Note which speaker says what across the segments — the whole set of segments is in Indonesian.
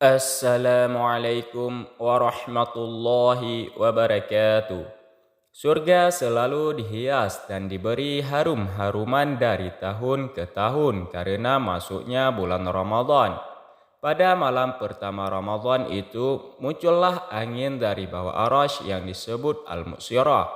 Speaker 1: Assalamualaikum warahmatullahi wabarakatuh. Surga selalu dihias dan diberi harum-haruman dari tahun ke tahun karena masuknya bulan Ramadan. Pada malam pertama Ramadan itu muncullah angin dari bawah arasy yang disebut Al-Mu'sirah.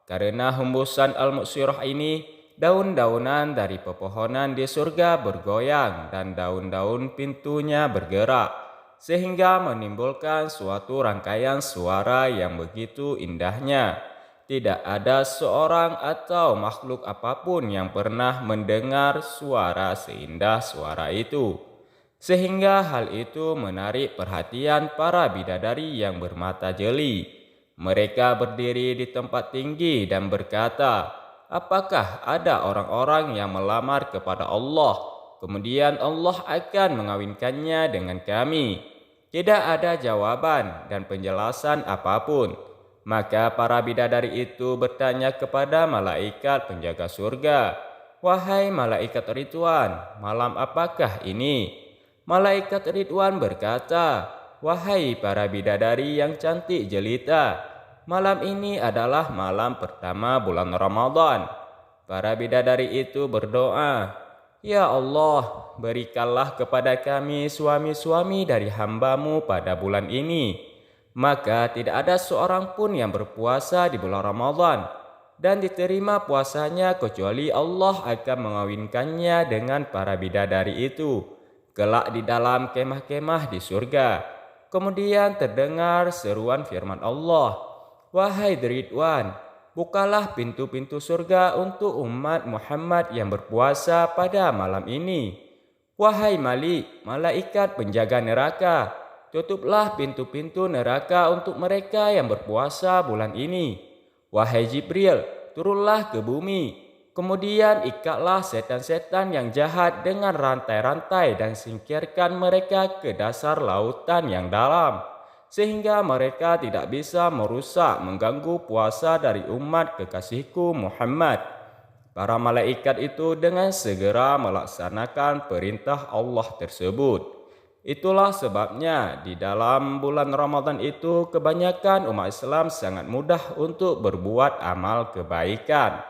Speaker 1: Karena hembusan Al-Mu'sirah ini, daun-daunan dari pepohonan di surga bergoyang dan daun-daun pintunya bergerak, sehingga menimbulkan suatu rangkaian suara yang begitu indahnya. Tidak ada seorang atau makhluk apapun yang pernah mendengar suara seindah suara itu. Sehingga hal itu menarik perhatian para bidadari yang bermata jeli. Mereka berdiri di tempat tinggi dan berkata, "Apakah ada orang-orang yang melamar kepada Allah, kemudian Allah akan mengawinkannya dengan kami?" Tidak ada jawaban dan penjelasan apapun. Maka para bidadari itu bertanya kepada malaikat penjaga surga, "Wahai malaikat Ridwan, malam apakah ini?" Malaikat Ridwan berkata, "Wahai para bidadari yang cantik jelita, malam ini adalah malam pertama bulan Ramadan." Para bidadari itu berdoa, "Ya Allah, berikanlah kepada kami suami-suami dari hamba-Mu pada bulan ini." Maka tidak ada seorang pun yang berpuasa di bulan Ramadan dan diterima puasanya kecuali Allah akan mengawinkannya dengan para bidadari itu kelak di dalam kemah-kemah di surga. Kemudian terdengar seruan firman Allah, "Wahai Ridwan, bukalah pintu-pintu surga untuk umat Muhammad yang berpuasa pada malam ini." "Wahai Malik, malaikat penjaga neraka, tutuplah pintu-pintu neraka untuk mereka yang berpuasa bulan ini." "Wahai Jibril, turunlah ke bumi. Kemudian ikatlah setan-setan yang jahat dengan rantai-rantai dan singkirkan mereka ke dasar lautan yang dalam, sehingga mereka tidak bisa merusak mengganggu puasa dari umat kekasihku Muhammad." Para malaikat itu dengan segera melaksanakan perintah Allah tersebut. Itulah sebabnya di dalam bulan Ramadan itu kebanyakan umat Islam sangat mudah untuk berbuat amal kebaikan.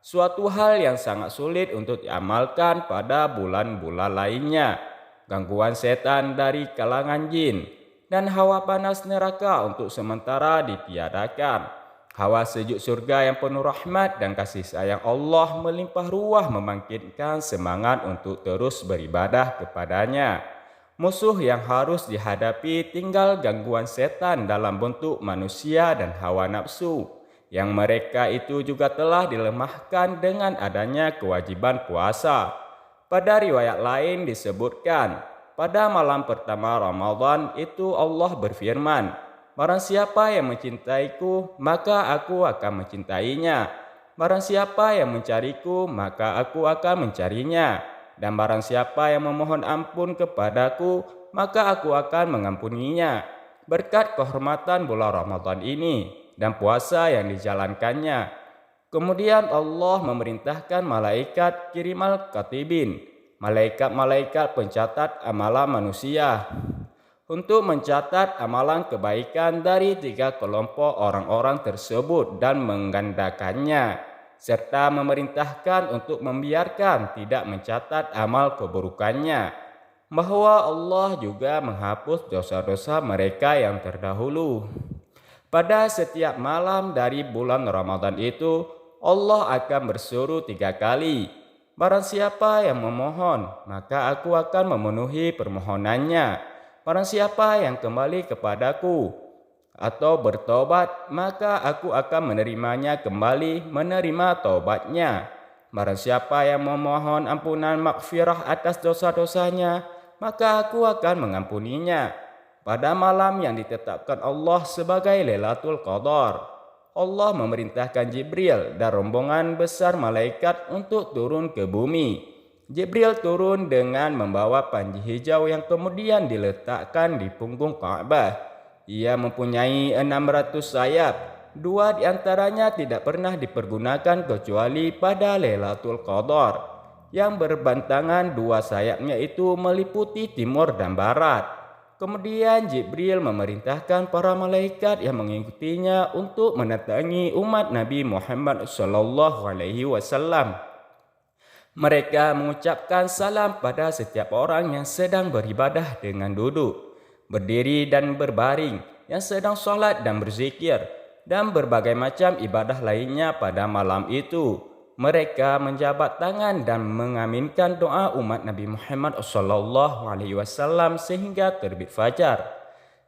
Speaker 1: Suatu hal yang sangat sulit untuk diamalkan pada bulan-bulan lainnya. Gangguan setan dari kalangan jin dan hawa panas neraka untuk sementara ditiadakan. Hawa sejuk surga yang penuh rahmat dan kasih sayang Allah melimpah ruah membangkitkan semangat untuk terus beribadah kepadanya. Musuh yang harus dihadapi tinggal gangguan setan dalam bentuk manusia dan hawa nafsu, yang mereka itu juga telah dilemahkan dengan adanya kewajiban puasa. Pada riwayat lain disebutkan, pada malam pertama Ramadan itu Allah berfirman, "Barang siapa yang mencintaiku, maka aku akan mencintainya. Barang siapa yang mencariku, maka aku akan mencarinya. Dan barang siapa yang memohon ampun kepadaku, maka aku akan mengampuninya." Berkat kehormatan bulan Ramadan ini dan puasa yang dijalankannya, kemudian Allah memerintahkan malaikat kirimal katibin, malaikat-malaikat pencatat amalan manusia, untuk mencatat amalan kebaikan dari 3 kelompok orang-orang tersebut dan menggandakannya, serta memerintahkan untuk membiarkan tidak mencatat amal keburukannya, bahwa Allah juga menghapus dosa-dosa mereka yang terdahulu. Pada setiap malam dari bulan Ramadan itu, Allah akan berseru 3 kali, "Barang siapa yang memohon, maka aku akan memenuhi permohonannya. Barang siapa yang kembali kepadaku atau bertobat, maka aku akan menerimanya kembali menerima taubatnya. Barang siapa yang memohon ampunan maghfirah atas dosa-dosanya, maka aku akan mengampuninya." Pada malam yang ditetapkan Allah sebagai Lailatul Qadar, Allah memerintahkan Jibril dan rombongan besar malaikat untuk turun ke bumi. Jibril turun dengan membawa panji hijau yang kemudian diletakkan di punggung Ka'bah. Ia mempunyai 600 sayap. 2 di antaranya tidak pernah dipergunakan kecuali pada Lailatul Qadar. Yang berbantangan 2 sayapnya itu meliputi timur dan barat. Kemudian Jibril memerintahkan para malaikat yang mengikutinya untuk mendatangi umat Nabi Muhammad SAW. Mereka mengucapkan salam pada setiap orang yang sedang beribadah dengan duduk, berdiri dan berbaring, yang sedang sholat dan berzikir, dan berbagai macam ibadah lainnya pada malam itu. Mereka menjabat tangan dan mengaminkan doa umat Nabi Muhammad SAW sehingga terbit fajar.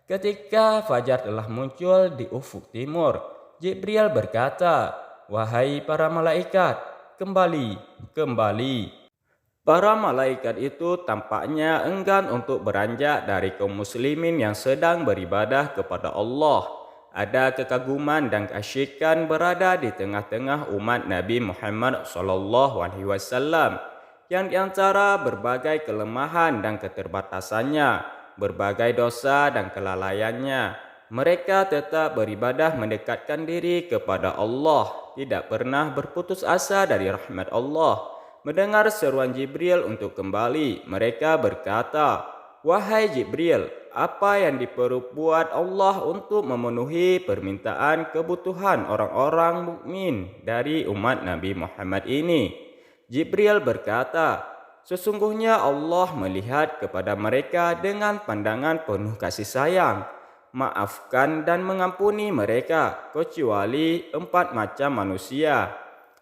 Speaker 1: Ketika fajar telah muncul di ufuk timur, Jibril berkata, "Wahai para malaikat, kembali, kembali." Para malaikat itu tampaknya enggan untuk beranjak dari kaum muslimin yang sedang beribadah kepada Allah. Ada kekaguman dan keasyikan berada di tengah-tengah umat Nabi Muhammad SAW yang di antara berbagai kelemahan dan keterbatasannya, berbagai dosa dan kelalaiannya, mereka tetap beribadah mendekatkan diri kepada Allah, tidak pernah berputus asa dari rahmat Allah. Mendengar seruan Jibril untuk kembali, mereka berkata, "Wahai Jibril, apa yang diperbuat Allah untuk memenuhi permintaan kebutuhan orang-orang mukmin dari umat Nabi Muhammad ini?" Jibril berkata, "Sesungguhnya Allah melihat kepada mereka dengan pandangan penuh kasih sayang, maafkan dan mengampuni mereka, kecuali 4 macam manusia."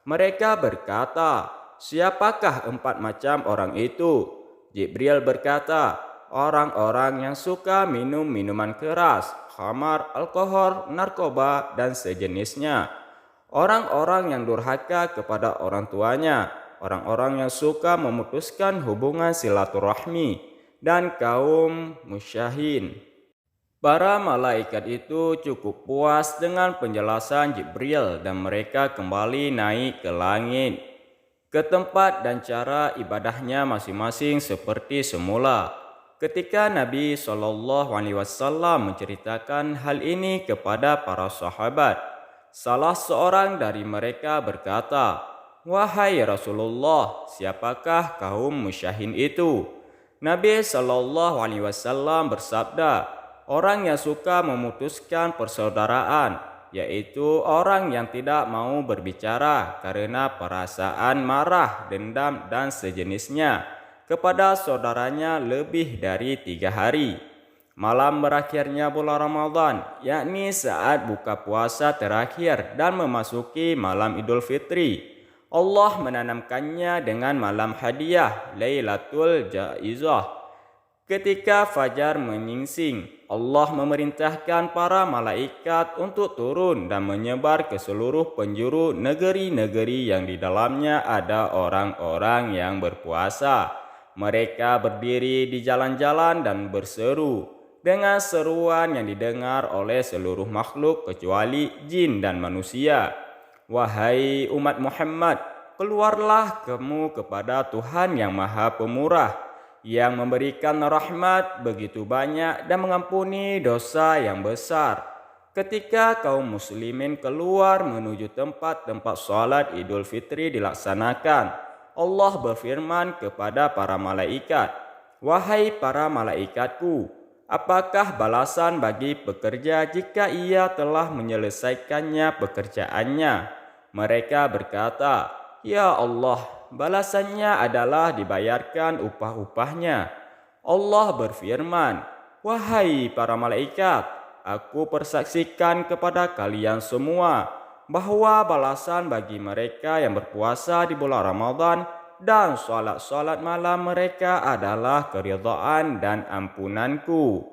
Speaker 1: Mereka berkata, "Siapakah 4 macam orang itu?" Jibril berkata, "Orang-orang yang suka minum minuman keras, khamar, alkohol, narkoba, dan sejenisnya. Orang-orang yang durhaka kepada orang tuanya, orang-orang yang suka memutuskan hubungan silaturahmi, dan kaum musyahin." Para malaikat itu cukup puas dengan penjelasan Jibril dan mereka kembali naik ke langit, ke tempat dan cara ibadahnya masing-masing seperti semula. Ketika Nabi SAW menceritakan hal ini kepada para sahabat, salah seorang dari mereka berkata, "Wahai Rasulullah, siapakah kaum musyahin itu?" Nabi SAW bersabda, "Orang yang suka memutuskan persaudaraan, yaitu orang yang tidak mau berbicara karena perasaan marah, dendam, dan sejenisnya kepada saudaranya lebih dari 3 hari. Malam berakhirnya bulan Ramadan, yakni saat buka puasa terakhir dan memasuki malam Idul Fitri, Allah menanamkannya dengan malam hadiah Lailatul Jaizah. Ketika fajar menyingsing, Allah memerintahkan para malaikat untuk turun dan menyebar ke seluruh penjuru negeri-negeri yang di dalamnya ada orang-orang yang berpuasa. Mereka berdiri di jalan-jalan dan berseru dengan seruan yang didengar oleh seluruh makhluk kecuali jin dan manusia. "Wahai umat Muhammad, keluarlah kamu kepada Tuhan yang Maha Pemurah, yang memberikan rahmat begitu banyak dan mengampuni dosa yang besar." Ketika kaum muslimin keluar menuju tempat-tempat sholat Idul Fitri dilaksanakan, Allah berfirman kepada para malaikat, "Wahai para malaikatku, apakah balasan bagi pekerja jika ia telah menyelesaikannya pekerjaannya?" Mereka berkata, "Ya Allah, balasannya adalah dibayarkan upah-upahnya." Allah berfirman, "Wahai para malaikat, aku persaksikan kepada kalian semua bahwa balasan bagi mereka yang berpuasa di bulan Ramadan dan salat-salat malam mereka adalah keridhaan dan ampunanku."